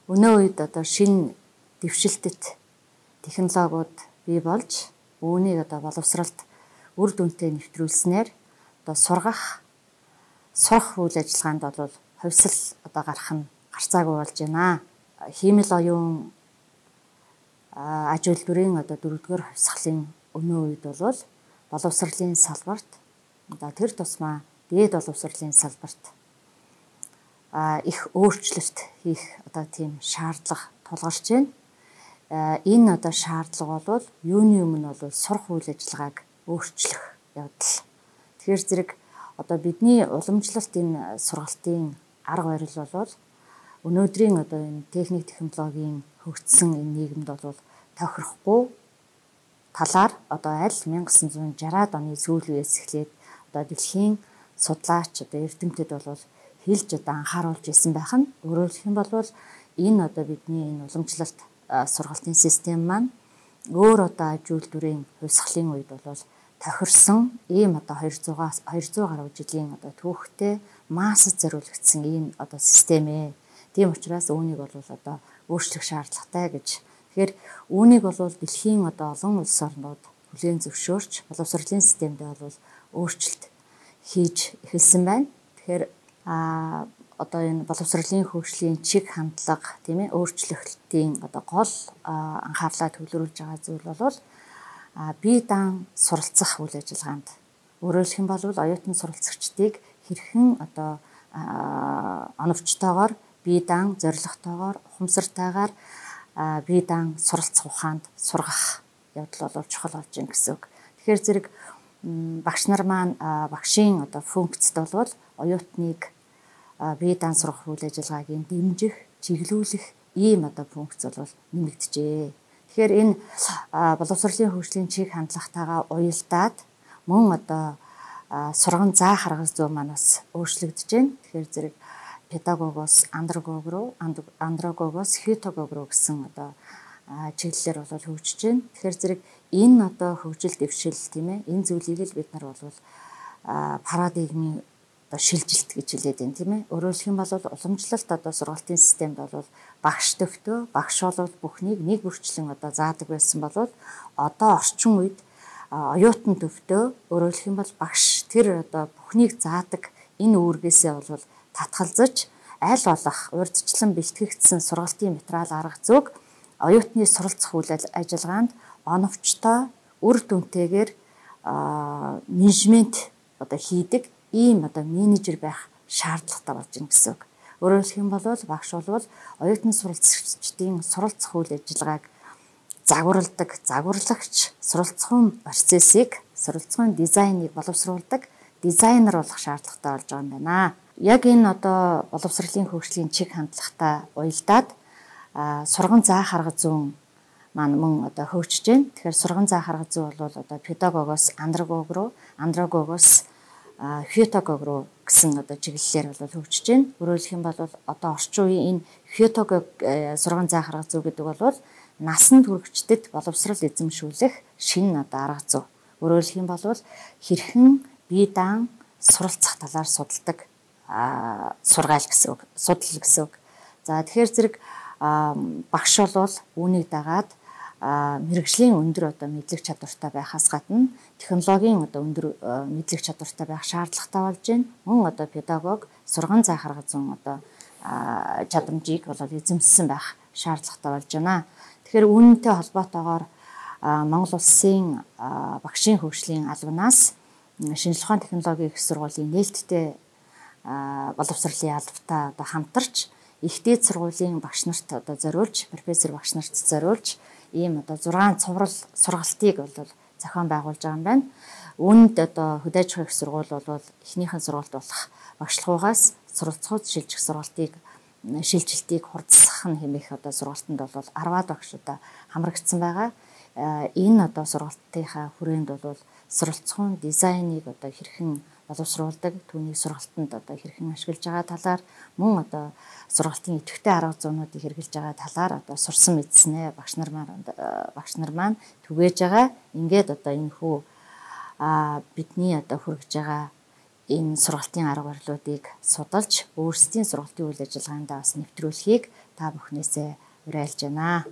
өнөө үед одоо шинэ дэвшилтэт технологиуд бий болж үүнийг одоо боловсралд үр дүнтэй нэвтрүүлснээр одоо сурах үйл ажиллагаанд бол хувьсал одоо гарах нь гарцаагүй болж байна. Хиймэл оюун аж үйлдвэрийн одоо 4-р хувьсгалын өнөө үед бол боловсролын салбарт одоо тэр тусмаа дээд боловсролын салбарт их өөрчлөлт хийх одоо тийм шаардлага тулгарч байна. Энэ одоо шаардлага бол юуны өмнө бол сурах үйл ажиллагааг өөрчлөх явдал. Тэгэхээр зэрэг одоо бидний уламжлалт энэ сургалтын арга барил бол өнөөдрийн одоо энэ техник технологийн хөгжсөн энэ нийгэмд бол тохирохгүй талаар одоо аль 1960-аад оны сүүл үеэс эхлээд одоо дэлхийн судлаач одоо эрдэмтэд бол хэлж одоо анхааруулж исэн байх нь өөрөөр хэлэх юм бол энэ одоо бидний энэ уламжлалт сургалтын систем маань өөр одоо аж үйлдвэрийн хувьсгалын үед бол тохирсон ийм одоо 200 гаруй жилийн одоо түүхтэй массад зориулагдсан ийм одоо систем ээ. Тийм учраас үүнийг бол одоо өөрчлөх шаардлагатай гэж. Тэгэхээр үүнийг бол дэлхийн одоо олон улс орнууд хүлээн зөвшөөрч боловсролын системдээ бол өөрчлөлт хийж эхэлсэн байна. Тэгэхээр одоо энэ боловсролын хөгжлийн чиг хандлага тийм ээ өөрчлөлтийн одоо гол анхаарлаа төвлөрүүлж байгаа зүйл бол бие даан суралцах үйл ажиллагаанд өөрөөр хэлэх юм бол оюутан суралцагчдыг хэрхэн одоо оновчтойгоор бие даан зорилготойгоор ухамсартайгаар бие даан суралцах ухаанд сургах явдал бол чухал болж байна гэсэн үг. Тэгэхээр зэрэг багш нар маань багшийн одоо функцд бол оюутныг бие даан сургах үйл ажиллагааг дэмжих, чиглүүлэх ийм одоо функц бол нэмэгдэжээ. Тэгэхээр энэ боловсролын хөгжлийн чиг хандлагатайгаа уялдаад мөн одоо сурган заа харгас зүй манаас өөрчлөгдөж байна. Тэгэхээр зэрэг педагогоос андрогогоос хитогог руу гэсэн одоо чиглэлээр бол хөгжиж байна. Тэгэхээр зэрэг энэ одоо хөгжил дэвшил тийм ээ энэ зүйлийг л бид нар бол парадигмын одоо шилжилт гэж хэлээд байна тийм ээ. Өөрөөр хэлэх юм бол уламжлалт одоо сургалтын системд бол багш төвтөө багш бол бүхнийг нэг бүрчлэн одоо заадаг байсан бол одоо орчин үед оюутан төвтөө өөрөөр хэлэх юм бол багш тэр одоо бүхнийг заадаг энэ үүргээсээ бол татгалзаж аль болох урьдчилан бэлтгэгдсэн сургалтын материал арга зүйг оюутны суралцах үйл ажиллагаанд оновчтой үр дүнтэйгээр менежмент одоо хийдэг ийм одоо менежер байх шаардлагатай болж байна гэсэн үг. Өөрөөр хэлэх юм бол багш бол оюутны суралцагчдын суралцах үйл ажиллагааг загварлагч суралцахын процессыг суралцахын дизайныг боловсруулдаг дизайнер болох шаардлагатай болж байгаа юм байна. Яг энэ одоо боловсролын хөгжлийн чиг хандлагатай уялдаад сурган заа харгас зүүн маань мөн одоо хөгжиж байна. Тэгэхээр сурган заа харгас зүй бол одоо педагогоос андрогогоос хитогог руу гэсэн одоо чиглэлээр бол хөгжиж байна. Өөрөөр хэлэх юм бол одоо орчин үеийн энэ хитогог сурган заа харгас зүй гэдэг бол насанд хүрэгчдэд боловсрол эзэмшүүлэх шинэ одоо арга зүй. Өөрөөр хэлэх юм бол хэрхэн бие даан суралцах талаар судалдаг сургаал гэсэн үг, судал гэсэн үг. За тэгэхээр зэрэг багш бол үүнийг дагаад мэрэгжлийн өндөр одоо мэдлэг чадвартай байхаас гадна технологийн одоо өндөр мэдлэг чадвартай байх шаардлагатай болж байна. Мөн одоо педагог сурган заа харгас зүүн одоо чадамжийг бол эзэмссэн байх шаардлагатай болж байна. Тэгэхээр үүнтэй холбоотойгоор Монгол Улсын багшийн хөгжлийн албанаас шинжлэх ухааны технологийн их сургуулийн нээлттэй боловсролын албатай одоо хамтарч их дээд сургуулийн багш нарт одоо зориулж профессор багш нарт зориулж ийм одоо 6 цуврал сургалтыг бол зохион байгуулж байгаа юм байна. Үүнд одоо хөдөө аж ахуйн их сургууль бол эхнийхэн сургалт болох багшлагуугаас суралцахуйд шилжих сургалтыг шилжилтийг хурдсах нь хэмээх одоо сургалтанд бол 10-аад багш одоо хамрагдсан байгаа. Энэ одоо сургалтынхаа хүрээнд бол суралцахуйн дизайныг одоо хэрхэн боловсруулдаг, түүнийг сургалтанд одоо хэрхэн ашиглаж байгаа талаар мөн одоо сургалтын идэвхтэй арга зүйнуудыг хэрэгжилж байгаа талаар одоо сурсан мэдснээ багш нар маань түгээж байгаа. Ингээд одоо энэ хүү бидний одоо хүргэж байгаа энэ сургалтын арга барилуудыг судалж өөрсдийн сургалтын үйл ажиллагаандаа бас нэвтрүүлэхийг та бүхнээсээ уриалж байна.